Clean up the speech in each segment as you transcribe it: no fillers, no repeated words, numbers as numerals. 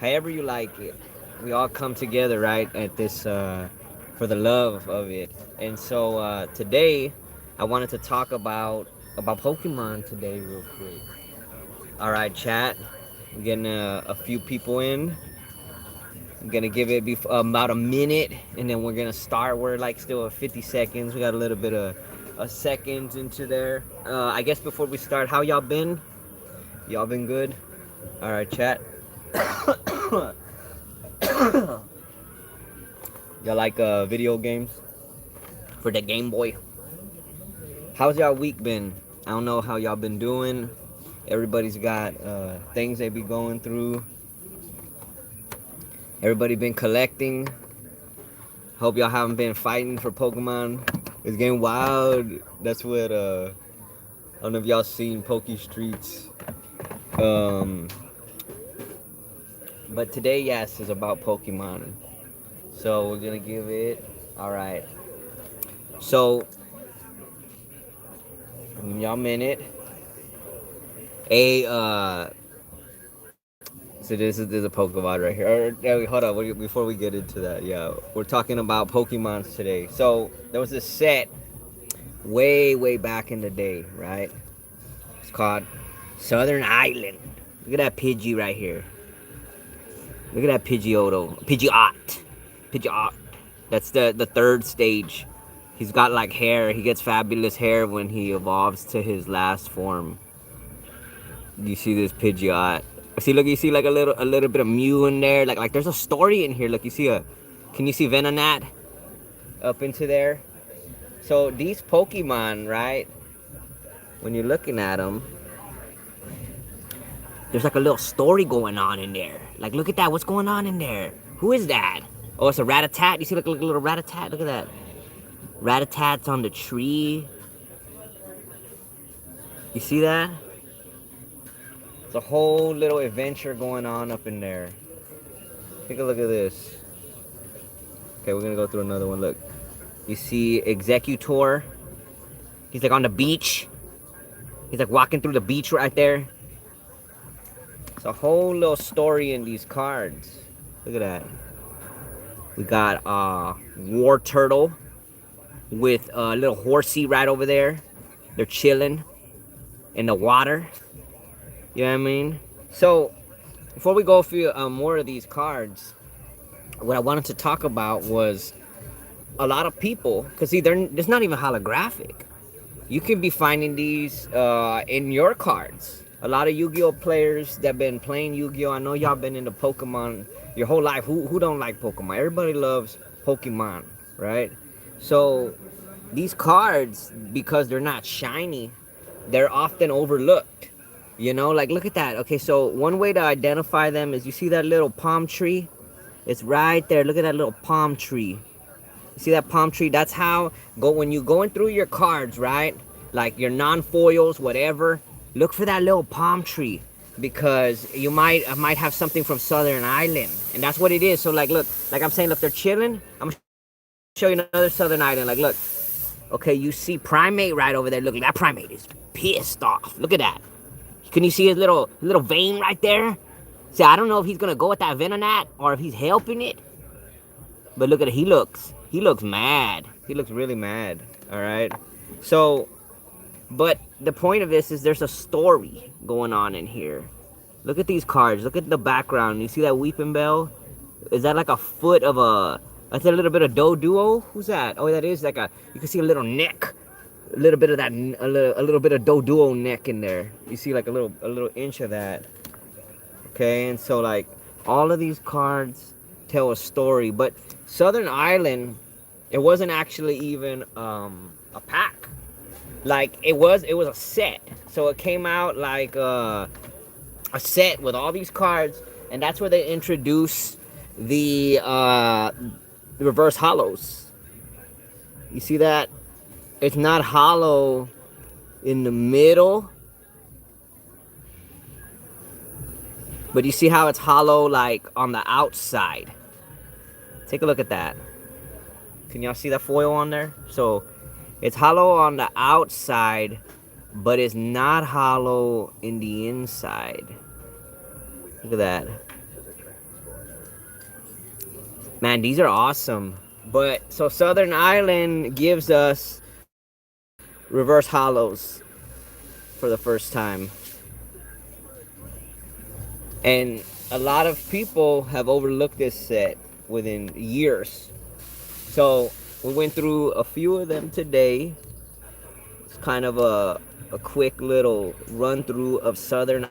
however you like it. We all come together, right, at this for the love of it. And so today, I wanted to talk about Pokemon today, real quick. All right, chat. We're getting a few people in. I'm gonna give it about a minute, and then we're gonna start. We're like still at 50 seconds. We got a little bit of seconds into there. I guess before we start, how y'all been? Y'all been good? All right, chat. Y'all like video games for the Game Boy? How's y'all week been? I don't know how y'all been doing. Everybody's got things they be going through. Everybody been collecting. Hope y'all haven't been fighting for Pokemon. It's getting wild. That's what I don't know if y'all seen Poke Streets. Um, but today, yes, is about Pokemon. So we're gonna give it. All right. So y'all minute. So this is a Pokemon right here. Hold on, before we get into that, yeah, we're talking about Pokemons today. So there was this set way back in the day, right? It's called Southern Island. Look at that Pidgey right here. Look at that Pidgeotto, Pidgeot. That's the third stage. He's got like hair. He gets fabulous hair when he evolves to his last form. You see this Pidgeot. See, look, you see like a little bit of Mew in there. Like there's a story in here. Look, can you see Venonat up into there? So these Pokemon, right? When you're looking at them, there's like a little story going on in there. Like, look at that. What's going on in there? Who is that? Oh, it's a Rattata. You see, like a little Rattata. Look at that. Rattatat's on the tree. You see that? It's a whole little adventure going on up in there. Take a look at this. Okay, we're gonna go through another one. Look, you see Executor. He's like on the beach. He's like walking through the beach right there. It's a whole little story in these cards. Look at that. We got War Turtle with a little horsey right over there. They're chilling in the water. You know what I mean? So, before we go through more of these cards, what I wanted to talk about was a lot of people, because see, it's not even holographic. You can be finding these in your cards. A lot of Yu-Gi-Oh players that been playing Yu-Gi-Oh, I know y'all been into Pokemon your whole life. Who don't like Pokemon? Everybody loves Pokemon, right? So these cards, because they're not shiny, they're often overlooked. You know, like look at that. Okay, so one way to identify them is, you see that little palm tree? It's right there. Look at that little palm tree. You see that palm tree? That's how when you going through your cards, right? Like your non-foils, whatever. Look for that little palm tree, because you might have something from Southern Island, and that's what it is. So like, look, like I'm saying, look, they're chilling. I'm gonna show you another Southern Island. Like, look, okay, you see Primate right over there. Look, that Primate is pissed off. Look at that. Can you see his little vein right there? See, I don't know if he's gonna go with that Venonat or if he's helping it. But look at it. He looks mad. He looks really mad. All right. So, but the point of this is there's a story going on in here. Look at these cards. Look at the background. You see that Weeping Bell? Is that like a foot of a? That's a little bit of Doduo. Who's that? Oh, that is like a. You can see a little neck. A little bit of that, a little bit of Doduo neck in there. You see like a little inch of that. Okay, and so like all of these cards tell a story, but Southern Island, it wasn't actually even a pack. Like it was a set. So it came out like a set with all these cards, and that's where they introduced the reverse hollows. You see that? It's not hollow in the middle, but you see how it's hollow like on the outside. Take a look at that. Can y'all see that foil on there? So it's hollow on the outside, but it's not hollow in the inside. Look at that. Man, these are awesome. But so Southern Island gives us reverse hollows for the first time. And a lot of people have overlooked this set within years. So we went through a few of them today. It's kind of a quick little run through of Southern.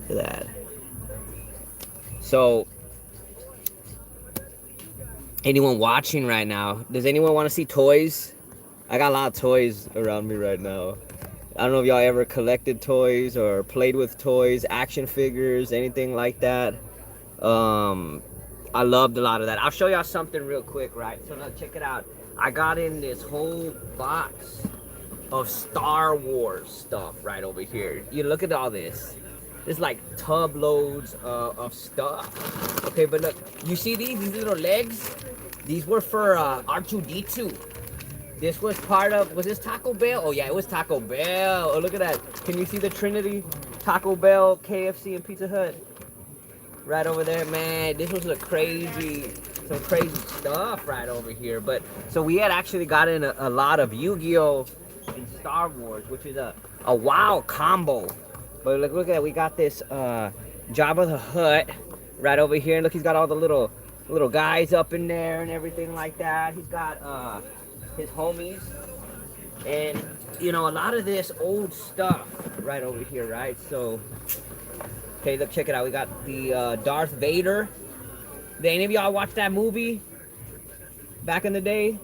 That. So anyone watching right now, does anyone want to see toys? I got a lot of toys around me right now. I don't know if y'all ever collected toys or played with toys, action figures, anything like that. I loved a lot of that. I'll show y'all something real quick, right? So now check it out. I got in this whole box of Star Wars stuff right over here. You look at all this. There's like tub loads of stuff. Okay, but look, you see these little legs? These were for R2-D2. This was part of, was this Taco Bell? Oh yeah, it was Taco Bell. Oh, look at that. Can you see the Trinity? Taco Bell, KFC, and Pizza Hut. Right over there, man. This was some crazy stuff right over here. But, so we had actually gotten a lot of Yu-Gi-Oh! And Star Wars, which is a wild combo. But look at that, we got this Jabba the Hutt right over here. And look, he's got all the little guys up in there and everything like that. He's got his homies, and you know, a lot of this old stuff right over here, right? So okay, look, check it out. We got the Darth Vader. Did any of y'all watch that movie back in the day?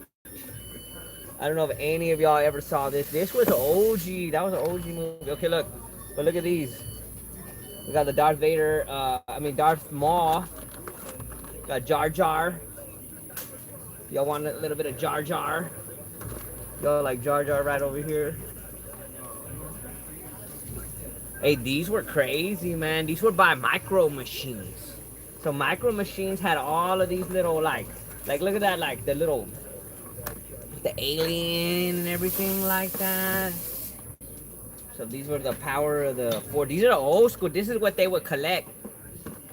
I don't know if any of y'all ever saw this. This was an OG. That was an OG movie. Okay, look, but look at these. We got the Darth Vader, Darth Maul. Got Jar Jar. Y'all want a little bit of Jar Jar? Y'all like Jar Jar right over here? Hey, these were crazy, man. These were by Micro Machines. So Micro Machines had all of these little like look at that, like the alien and everything like that. So these were the power of the four. These are the old school. This is what they would collect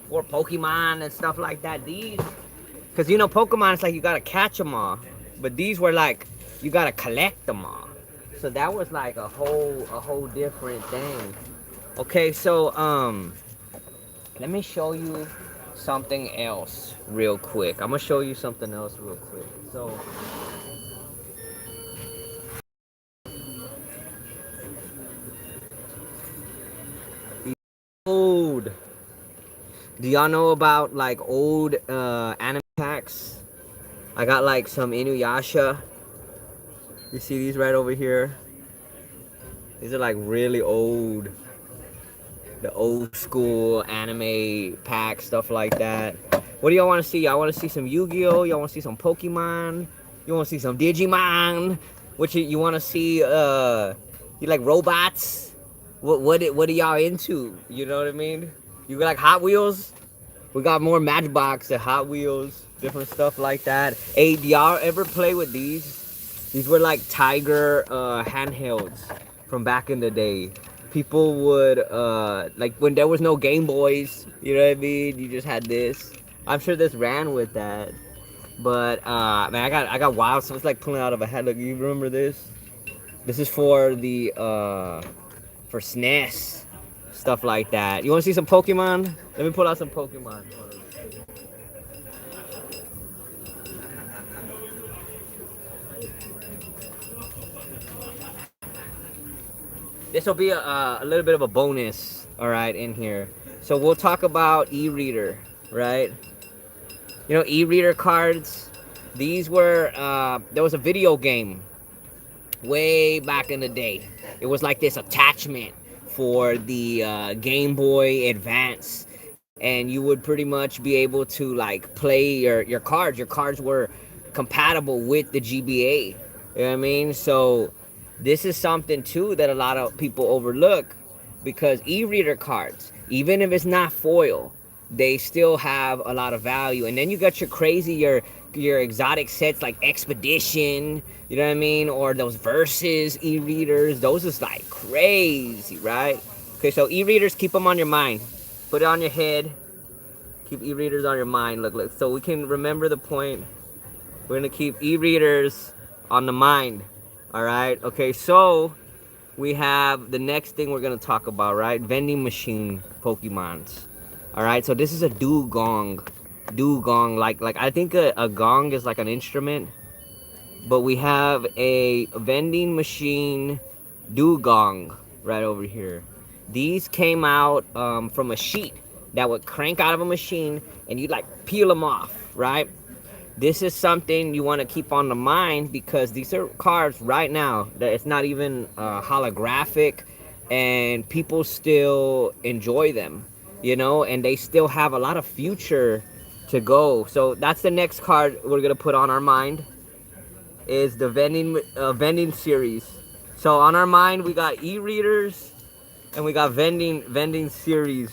for Pokemon and stuff like that. These, because you know Pokemon, it's like you gotta catch them all, but these were like you gotta collect them all. So that was like a whole different thing. Okay, so let me show you something else real quick. I'm gonna show you something else real quick. So old. Do y'all know about like old anime packs? I got like some Inuyasha. You see these right over here? These are like really old. The old school anime packs, stuff like that. What do y'all want to see? Y'all want to see some Yu-Gi-Oh? Y'all want to see some Pokemon? You want to see some Digimon? What you want to see? You like robots? What are y'all into? You know what I mean? You like Hot Wheels? We got more Matchbox and Hot Wheels, different stuff like that. Hey, do y'all ever play with these? These were like Tiger handhelds from back in the day. People would like when there was no Game Boys, you know what I mean? You just had this. I'm sure this ran with that. But man, I got wild stuff. It's like pulling out of a hat. Look, you remember this? This is for the for SNES, stuff like that. You want to see some Pokemon? Let me pull out some Pokemon. This will be a little bit of a bonus, all right, in here. So we'll talk about e-reader, right? You know, e-reader cards. These were there was a video game way back in the day. It was like this attachment for the Game Boy Advance, and you would pretty much be able to like play your cards. Your cards were compatible with the GBA. You know what I mean? So this is something too that a lot of people overlook, because e-reader cards, even if it's not foil, they still have a lot of value. And then you got your exotic sets like Expedition, you know what I mean, or those Versus e-readers. Those is like crazy, right? Okay, so e-readers, keep them on your mind. Put it on your head. Keep e-readers on your mind. Look, look. So we can remember the point. We're gonna keep e-readers on the mind. All right. Okay. So we have the next thing we're gonna talk about, right? Vending machine Pokemons. All right. So this is a dugong. Dugong. Like I think a gong is like an instrument, but we have a vending machine dugong right over here. These came out from a sheet that would crank out of a machine, and you'd like peel them off, right? This is something you want to keep on the mind, because these are cards right now that it's not even holographic, and people still enjoy them, you know, and they still have a lot of future to go. So that's the next card we're gonna put on our mind, is the vending series. So on our mind we got e-readers and we got vending series.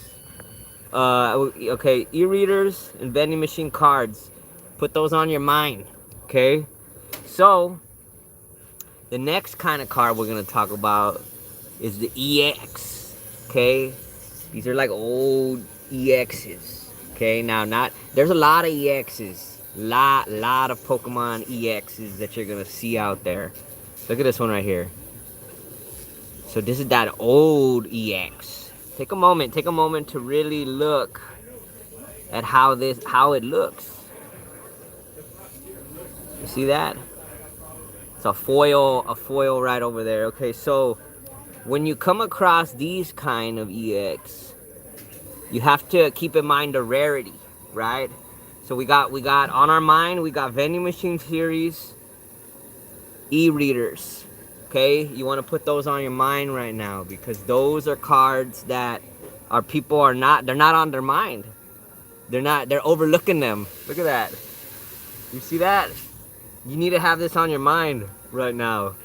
Okay, e-readers and vending machine cards. Put those on your mind. Okay. So the next kind of card we're gonna talk about is the EX. Okay, these are like old EXs. Okay, now not there's a lot of EXs, lot of Pokemon EXs that you're gonna see out there. Look at this one right here. So this is that old EX. Take a moment to really look at how it looks. You see that? It's a foil right over there. Okay, so when you come across these kind of EX, you have to keep in mind the rarity, right? So we got on our mind, we got vending machine series, e-readers. Okay, you want to put those on your mind right now, because those are cards that they're not on their mind. They're overlooking them. Look at that. You see that? You need to have this on your mind right now,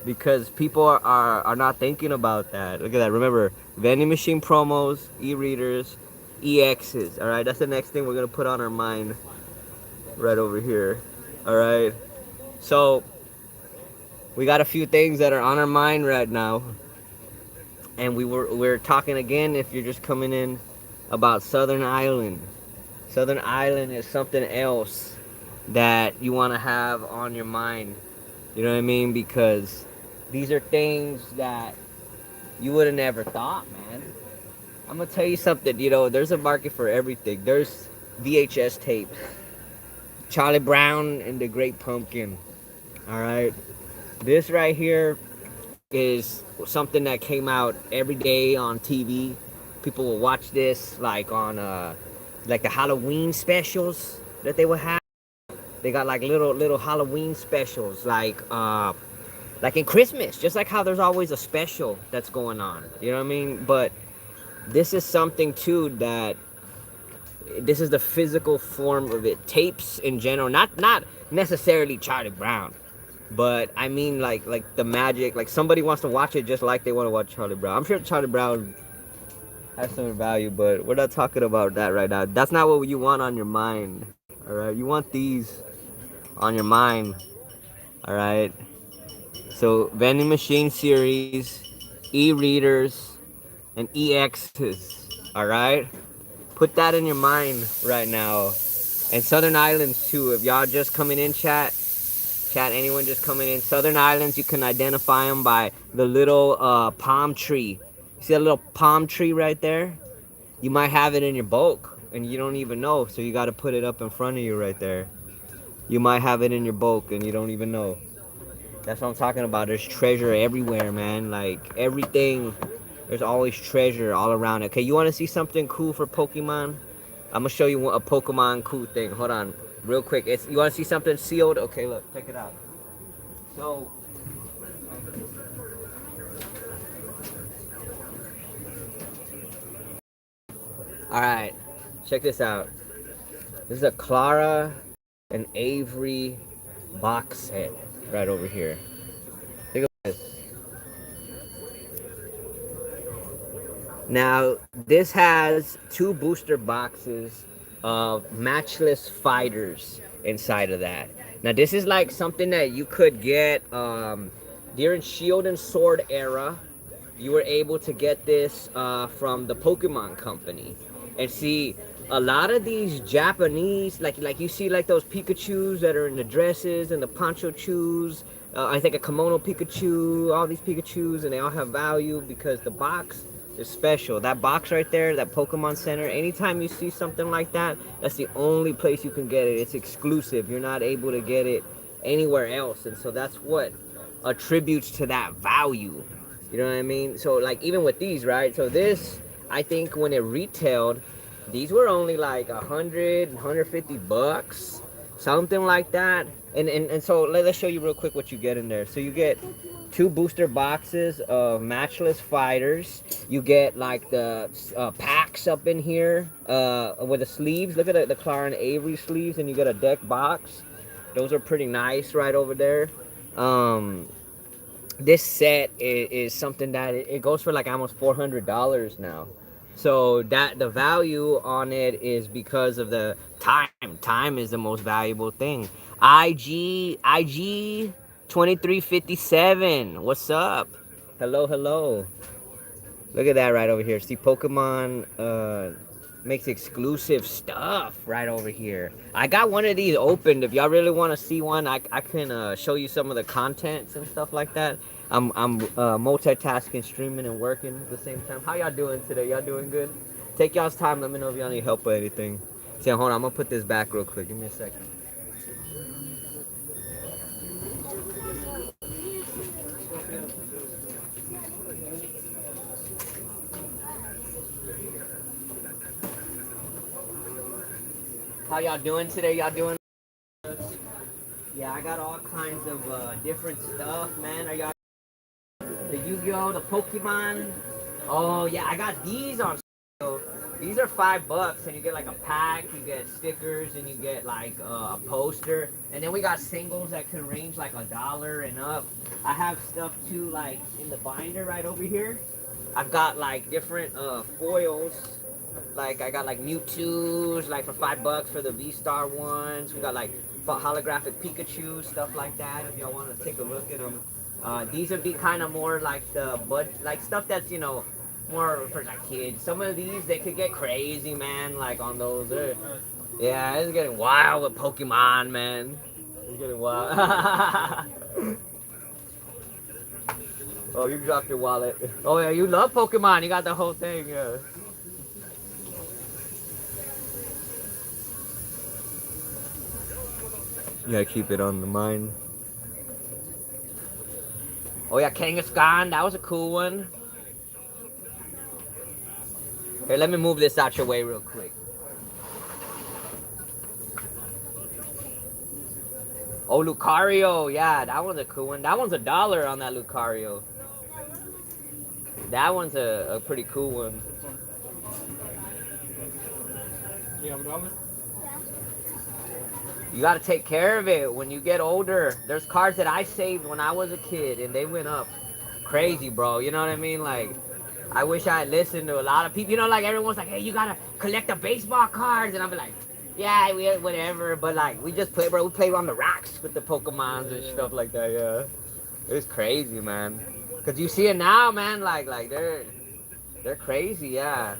because people are not thinking about that. Look at that. Remember, vending machine promos, e-readers, EXs. All right, that's the next thing we're gonna put on our mind right over here. All right, so we got a few things that are on our mind right now, and we're talking again, if you're just coming in, about Southern Island. Southern Island is something else that you want to have on your mind. You know what I mean? Because these are things that you would have never thought, man. I'm gonna tell you something. You know, there's a market for everything. There's VHS tapes, Charlie Brown and the Great Pumpkin. All right, this right here is something that came out every day on TV. People will watch this like on like the Halloween specials that they would have. They got like little Halloween specials, like in Christmas, just like how there's always a special that's going on. You know what I mean? But this is something too that this is the physical form of it. Tapes in general, not necessarily Charlie Brown, but I mean like the magic. Like somebody wants to watch it just like they want to watch Charlie Brown. I'm sure Charlie Brown has some value, but we're not talking about that right now. That's not what you want on your mind. All right, you want these on your mind. All right. So vending machine series, e-readers, and EXs. All right. Put that in your mind right now. And Southern Islands too. If y'all just coming in, chat, anyone just coming in, Southern Islands, you can identify them by the little palm tree. See that little palm tree right there? You might have it in your bulk and you don't even know. So you got to put it up in front of you right there. You might have it in your bulk and you don't even know. That's what I'm talking about. There's treasure everywhere, man. Like everything, there's always treasure all around it. Okay, you want to see something cool for Pokemon? I'm gonna show you a Pokemon cool thing. Hold on, real quick. You want to see something sealed? Okay, look, check it out. So, all right, check this out. This is a Clara and Avery box set right over here. Take a look at this. Now, this has 2 booster boxes of matchless fighters inside of that. Now, this is like something that you could get during Shield and Sword era. You were able to get this from the Pokemon Company. And see, a lot of these Japanese, like you see like those Pikachus that are in the dresses and the poncho chus. I think a kimono Pikachu, all these Pikachus, and they all have value because the box is special. That box right there, that Pokemon Center, anytime you see something like that, that's the only place you can get it. It's exclusive. You're not able to get it anywhere else. And so that's what attributes to that value. You know what I mean? So like even with these, right? So this, I think when it retailed, these were only like 150 bucks, something like that. And so let's show you real quick what you get in there. So you get two booster boxes of matchless fighters. You get like the packs up in here with the sleeves. Look at the Clara and Avery sleeves, and you get a deck box. Those are pretty nice right over there. This set is something that it goes for like almost $400 now. So that the value on it is because of the time. Time is the most valuable thing. IG 2357. What's up? Hello, hello. Look at that right over here. See, Pokemon makes exclusive stuff right over here. I got one of these opened. If y'all really want to see one, I can show you some of the contents and stuff like that. I'm multitasking, streaming, and working at the same time. How y'all doing today? Y'all doing good? Take y'all's time. Let me know if y'all need help or anything. See, hold on. I'm going to put this back real quick. Give me a second. How y'all doing today? Y'all doing? Yeah, I got all kinds of different stuff, man. Are y'all the Yu-Gi-Oh, the Pokemon? Oh yeah, I got these on sale. These are $5, and you get like a pack, you get stickers, and you get like a poster. And then we got singles that can range like $1 and up. I have stuff too, like in the binder right over here. I've got like different foils. Like I got like Mewtwo's, like for $5 for the V-Star ones. We got like holographic Pikachu, stuff like that. If y'all want to take a look at them, these would be kind of more like like stuff that's more for like kids. Some of these they could get crazy, man. Like on those, yeah, it's getting wild with Pokemon, man. It's getting wild. Oh, you dropped your wallet. Oh yeah, you love Pokemon. You got the whole thing, yeah. You gotta keep it on the mind. Oh yeah, Kangaskhan, that was a cool one. Here, let me move this out your way real quick. Oh, Lucario, yeah, that one's a cool one. That one's $1 on that Lucario. That one's a pretty cool one. You gotta take care of it when you get older. There's cards that I saved when I was a kid, and they went up crazy, bro. You know what I mean? Like, I wish I had listened to a lot of people. You know, like everyone's like, hey, you gotta collect the baseball cards, and I'm like, yeah, whatever. But like, we just play, bro. We played on the rocks with the Pokemons and stuff like that. Yeah, it's crazy, man. Cause you see it now, man. Like they're crazy. Yeah.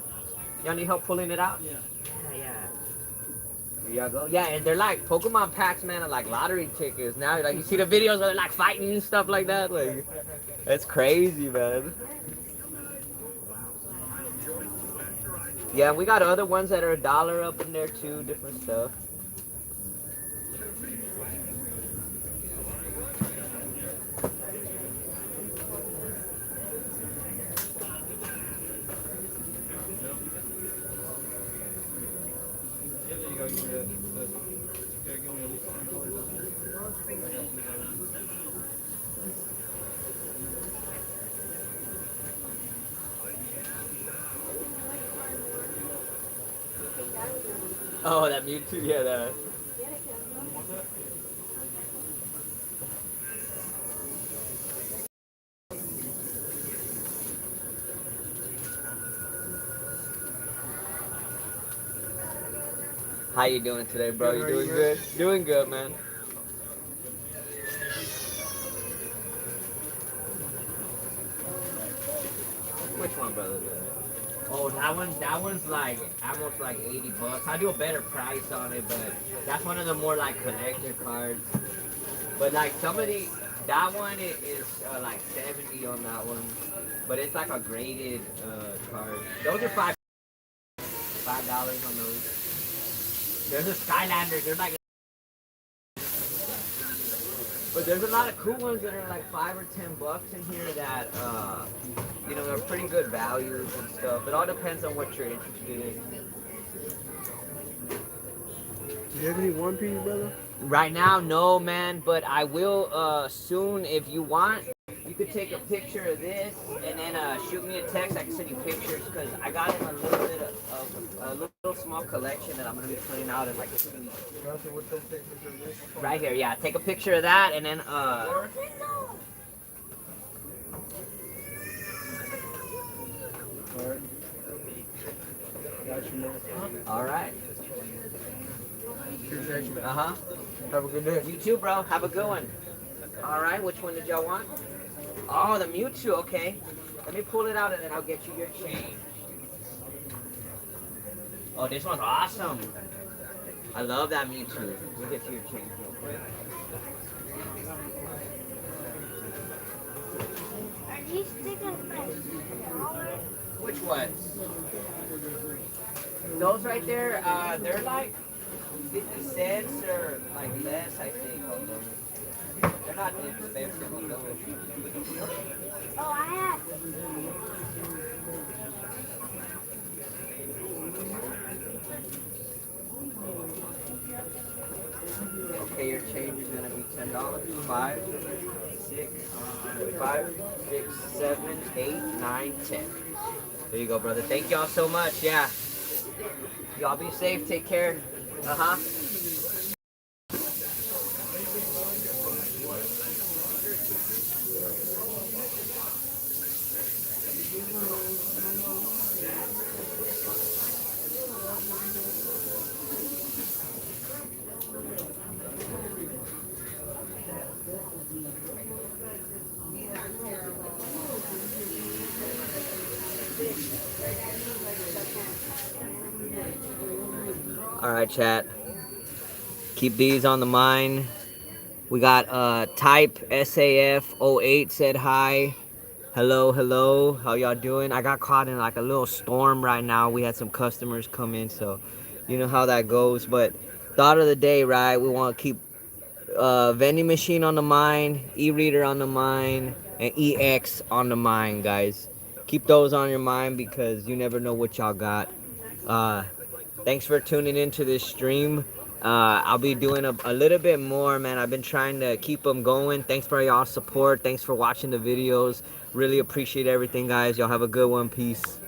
Y'all need help pulling it out? Yeah. Here y'all go. Yeah, and they're like Pokemon packs, man, are like lottery tickets. Now, like you see the videos where they're like fighting and stuff like that. Like, it's crazy, man. Yeah, we got other ones that are $1 up in there too, different stuff. Oh, that Mewtwo, yeah, that. How you doing today, bro? You doing good? Doing good, man. Which one, brother? Oh, that one's like almost like 80 bucks. I do a better price on it, but that's one of the more like collector cards. But like somebody, that one is like 70 on that one, but it's like a graded card. Those are $5 on those. There's a Skylander. They're like, but there's a lot of cool ones that are like $5 or $10 in here that they're pretty good values and stuff. It all depends on what you're interested in. Do you have any One Piece, brother? Right now, no, man, but I will soon if you want. You could take a picture of this and then shoot me a text. I can send you pictures because I got in a little bit of a little small collection that I'm gonna be putting out in like 2 weeks. Right here, yeah. Take a picture of that and then all right. Appreciate you. Uh-huh. Have a good day. You too, bro. Have a good one. All right. Which one did y'all want? Oh, the Mewtwo. Okay. Let me pull it out and then I'll get you your chain. Oh, this one's awesome. I love that Mewtwo. We'll get you your chain real quick. Are these stickers like Which ones? Those right there, they're like 50 cents or like less, I think, on those. They're not expensive on those. Oh, I have. Okay, your change is gonna be $10. 5, 6, 5, 6, 7, 8, 9, 10. There you go, brother. Thank y'all so much. Yeah. Y'all be safe. Take care. Uh-huh. All right, chat. Keep these on the mind. We got Type SAF08 said hi. Hello, hello. How y'all doing? I got caught in like a little storm right now. We had some customers come in, so you know how that goes. But thought of the day, right? We want to keep vending machine on the mind, e-reader on the mind, and EX on the mind, guys. Keep those on your mind because you never know what y'all got. Thanks for tuning into this stream. I'll be doing a little bit more, man. I've been trying to keep them going. Thanks for y'all's support. Thanks for watching the videos. Really appreciate everything, guys. Y'all have a good one. Peace.